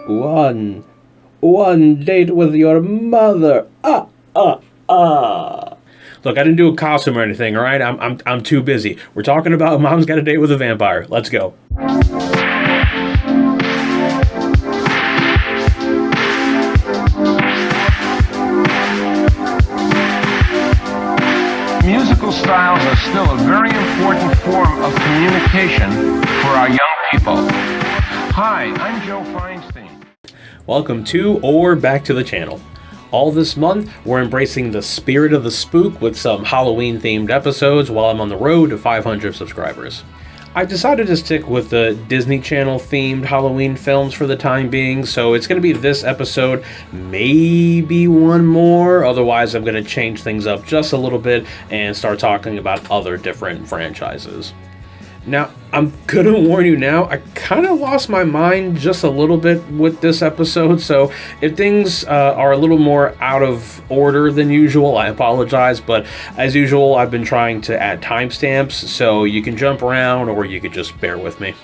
One date with your mother. Look, I didn't do a costume or anything, all right? I'm too busy. We're talking about Mom's Got a Date with a Vampire. Let's go. Musical styles are still a very important form of communication for our young people. Hi, I'm Joe Feinstein. Welcome to or back to the channel. All this month, we're embracing the spirit of the spook with some Halloween-themed episodes while I'm on the road to 500 subscribers. I decided to stick with the Disney Channel-themed Halloween films for the time being, so it's going to be this episode, maybe one more, otherwise I'm going to change things up just a little bit and start talking about other different franchises. Now, I'm gonna warn you now, I kind of lost my mind just a little bit with this episode, so if things are a little more out of order than usual, I apologize, but as usual, I've been trying to add timestamps, so you can jump around or you could just bear with me.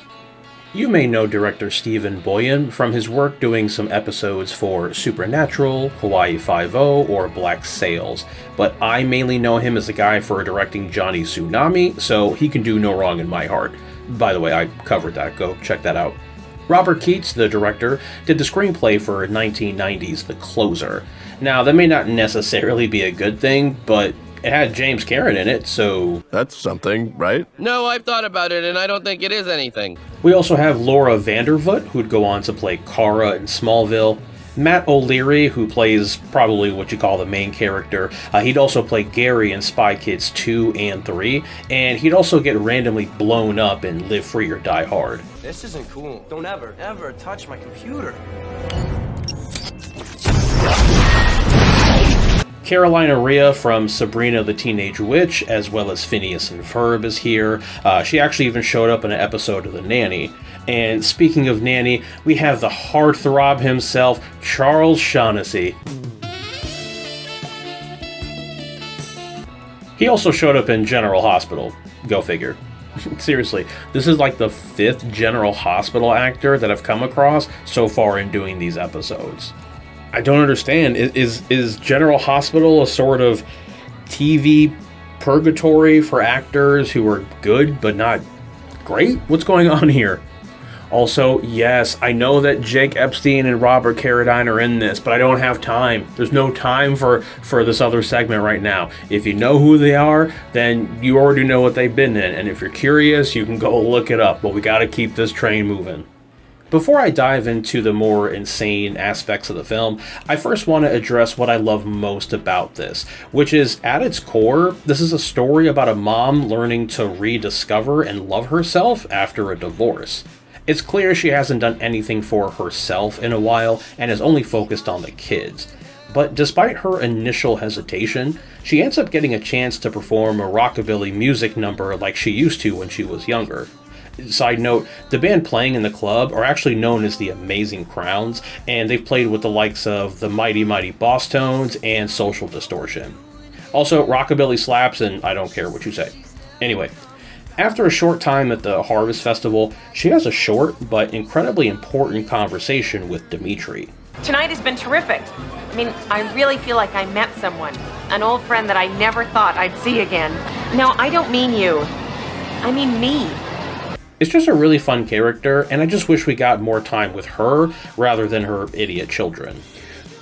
You may know director Stephen Boyan from his work doing some episodes for Supernatural, Hawaii Five-0, or Black Sails, but I mainly know him as the guy for directing Johnny Tsunami, so he can do no wrong in my heart. By the way, I covered that, go check that out. Robert Keats, the director, did the screenplay for 1990's The Closer. Now, that may not necessarily be a good thing, but it had James Karen in it, so that's something, right? No, I've thought about it, and I don't think it is anything. We also have Laura Vandervoort, who'd go on to play Kara in Smallville. Matt O'Leary, who plays probably what you call the main character. He'd also play Gary in Spy Kids 2 and 3, and he'd also get randomly blown up in Live Free or Die Hard. This isn't cool. Don't ever touch my computer. Carolina Rhea from Sabrina the Teenage Witch, as well as Phineas and Ferb, is here. She actually even showed up in an episode of The Nanny. And speaking of Nanny, we have the heartthrob himself, Charles Shaughnessy. He also showed up in General Hospital. Go figure. Seriously, this is like the 5th General Hospital actor that I've come across so far in doing these episodes. I don't understand. Is General Hospital a sort of TV purgatory for actors who are good but not great? What's going on here? Also, yes, I know that Jake Epstein and Robert Carradine are in this, but I don't have time. There's no time for this other segment right now. If you know who they are, then you already know what they've been in, and if you're curious, you can go look it up, but we gotta keep this train moving. Before I dive into the more insane aspects of the film, I first want to address what I love most about this, which is, at its core, this is a story about a mom learning to rediscover and love herself after a divorce. It's clear she hasn't done anything for herself in a while and is only focused on the kids. But despite her initial hesitation, she ends up getting a chance to perform a rockabilly music number like she used to when she was younger. Side note, the band playing in the club are actually known as the Amazing Crowns, and they've played with the likes of the Mighty Mighty Boss Tones and Social Distortion. Also, rockabilly slaps, and I don't care what you say. Anyway, after a short time at the Harvest Festival, she has a short but incredibly important conversation with Dimitri. Tonight has been terrific. I mean, I really feel like I met someone, an old friend that I never thought I'd see again. No, I don't mean you. I mean me. It's just a really fun character, and I just wish we got more time with her rather than her idiot children.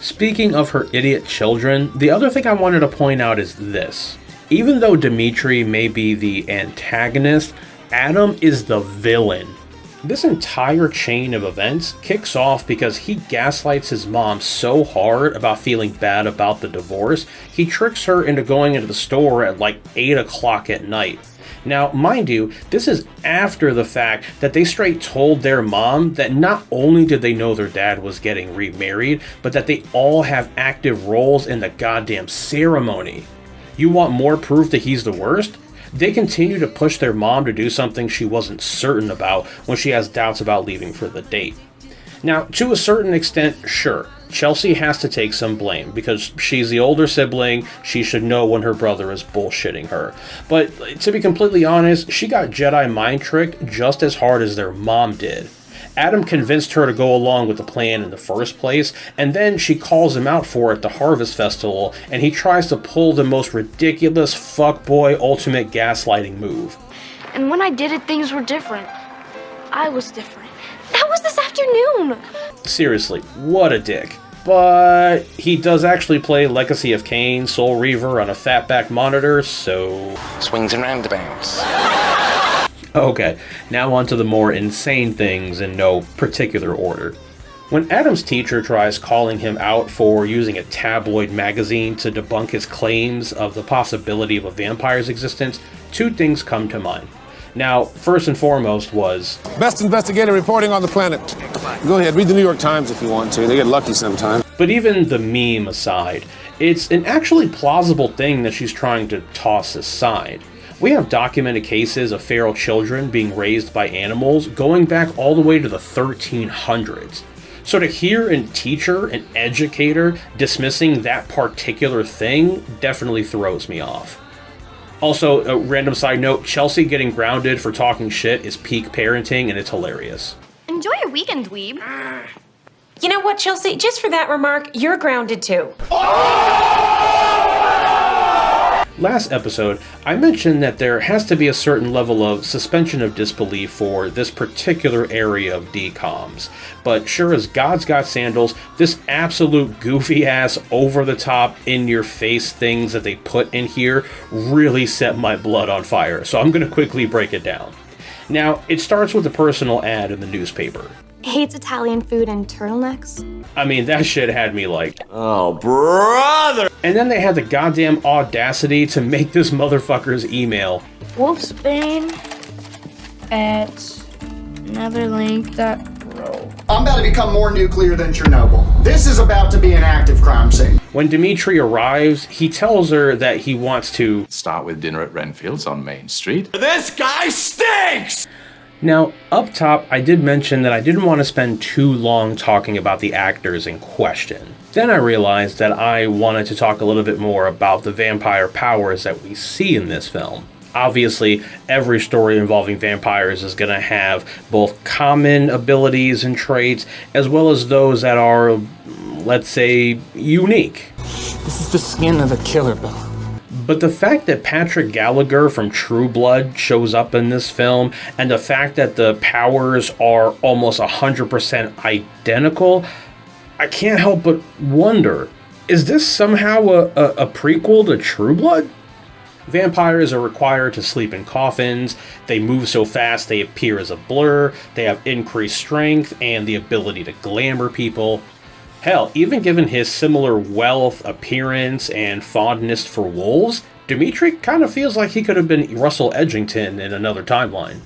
Speaking of her idiot children, the other thing I wanted to point out is this. Even though Dimitri may be the antagonist, Adam is the villain. This entire chain of events kicks off because he gaslights his mom so hard about feeling bad about the divorce, he tricks her into going into the store at like 8 o'clock at night. Now, mind you, this is after the fact that they straight told their mom that not only did they know their dad was getting remarried, but that they all have active roles in the goddamn ceremony. You want more proof that he's the worst? They continue to push their mom to do something she wasn't certain about when she has doubts about leaving for the date. Now, to a certain extent, sure, Chelsea has to take some blame because she's the older sibling, she should know when her brother is bullshitting her. But to be completely honest, she got Jedi mind tricked just as hard as their mom did. Adam convinced her to go along with the plan in the first place, and then she calls him out for it at the Harvest Festival, and he tries to pull the most ridiculous fuckboy ultimate gaslighting move. And when I did it, things were different. I was different. That was this afternoon! Seriously, what a dick. But he does actually play Legacy of Kain, Soul Reaver on a fatback monitor, so... Swings and roundabouts. Okay, now on to the more insane things in no particular order. When Adam's teacher tries calling him out for using a tabloid magazine to debunk his claims of the possibility of a vampire's existence, two things come to mind. Now, first and foremost was... Best investigative reporting on the planet. Go ahead, read the New York Times if you want to. They get lucky sometimes. But even the meme aside, it's an actually plausible thing that she's trying to toss aside. We have documented cases of feral children being raised by animals going back all the way to the 1300s. So to hear a teacher, an educator, dismissing that particular thing definitely throws me off. Also, a random side note, Chelsea getting grounded for talking shit is peak parenting and it's hilarious. Enjoy your weekend, dweeb. You know what, Chelsea? Just for that remark, you're grounded too. Last episode, I mentioned that there has to be a certain level of suspension of disbelief for this particular area of DCOMs. But sure as God's got sandals, this absolute goofy-ass, over-the-top, in-your-face things that they put in here really set my blood on fire, so I'm going to quickly break it down. Now, it starts with a personal ad in the newspaper. Hates Italian food and turtlenecks. I mean, that shit had me like, Oh, brother! and then they had the goddamn audacity to make this motherfucker's email. Wolfsbane at netherlink.pro. I'm about to become more nuclear than Chernobyl. This is about to be an active crime scene. When Dimitri arrives, he tells her that he wants to start with dinner at Renfield's on Main Street. This guy stinks! Now, up top, I did mention that I didn't want to spend too long talking about the actors in question. Then I realized that I wanted to talk a little bit more about the vampire powers that we see in this film. Obviously, every story involving vampires is going to have both common abilities and traits, as well as those that are, let's say, unique. This is the skin of a killer, Bill. But the fact that Patrick Gallagher from True Blood shows up in this film, and the fact that the powers are almost 100% identical, I can't help but wonder, is this somehow a prequel to True Blood? Vampires are required to sleep in coffins, they move so fast they appear as a blur, they have increased strength and the ability to glamour people. Hell, even given his similar wealth, appearance, and fondness for wolves, Dimitri kind of feels like he could have been Russell Edgington in another timeline.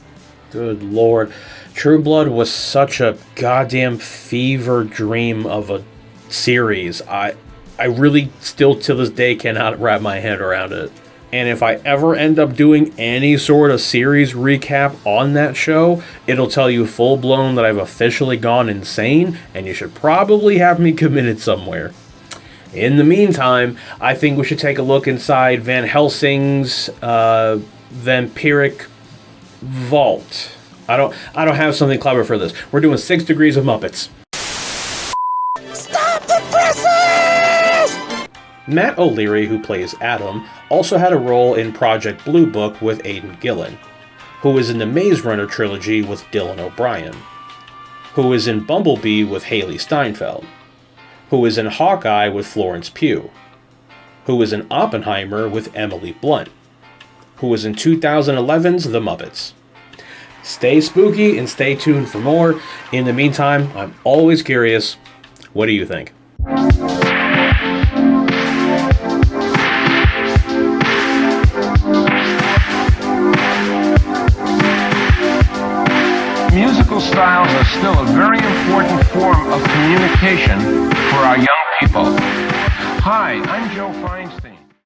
Good lord. True Blood was such a goddamn fever dream of a series. I really still to this day cannot wrap my head around it. And if I ever end up doing any sort of series recap on that show, it'll tell you full-blown that I've officially gone insane, and you should probably have me committed somewhere. In the meantime, I think we should take a look inside Van Helsing's vampiric vault. I don't have something clever for this. We're doing 6 Degrees of Muppets. Stop the presses! Matt O'Leary, who plays Adam, also had a role in Project Blue Book with Aidan Gillen, who was in the Maze Runner trilogy with Dylan O'Brien, who was in Bumblebee with Haley Steinfeld, who was in Hawkeye with Florence Pugh, who was in Oppenheimer with Emily Blunt, who was in 2011's The Muppets. Stay spooky and stay tuned for more. In the meantime, I'm always curious. What do you think? Musical styles are still a very important form of communication for our young people. Hi, I'm Joe Feinstein.